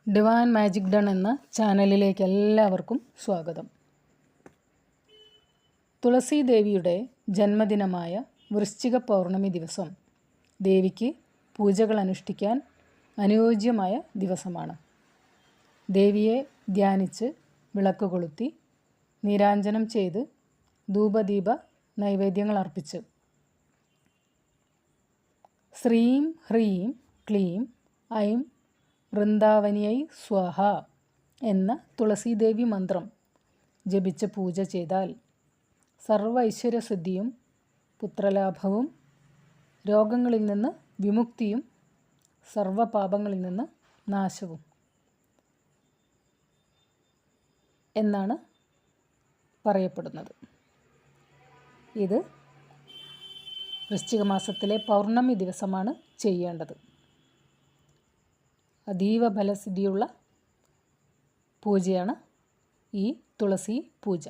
Divine magic done എന്ന ചാനലിലേക്ക് എല്ലാവർക്കും സ്വാഗതം. തുളസി ദേവിയുടെ ജന്മദിനമായ വൃശ്ചിക പൗർണമി ദിവസം ദേവിക്ക് പൂജകൾ അനുഷ്ഠിക്കാൻ അനുയോജ്യമായ ദിവസമാണ്. ദേവിയെ ധ്യാനിച്ച് വിളക്ക് കൊളുത്തി നീരാഞ്ജനം ചെയ്ത് ധൂപദീപ നൈവേദ്യങ്ങൾ അർപ്പിച്ച് ശ്രീം ഹ്രീം ക്ലീം ഐം വൃന്ദാവനിയൈ സ്വാഹ എന്ന തുളസീദേവി മന്ത്രം ജപിച്ച് പൂജ ചെയ്താൽ സർവ്വ ഐശ്വര്യസിദ്ധിയും പുത്രലാഭവും രോഗങ്ങളിൽ നിന്ന് വിമുക്തിയും സർവ്വപാപങ്ങളിൽ നിന്ന് നാശവും എന്നാണ് പറയപ്പെടുന്നത്. ഇത് വൃശ്ചിക മാസത്തിലെ പൗർണമി ദിവസമാണ് ചെയ്യേണ്ടത്. അതീവ ഫലസിദ്ധിയുള്ള പൂജയാണ് ഈ തുളസി പൂജ.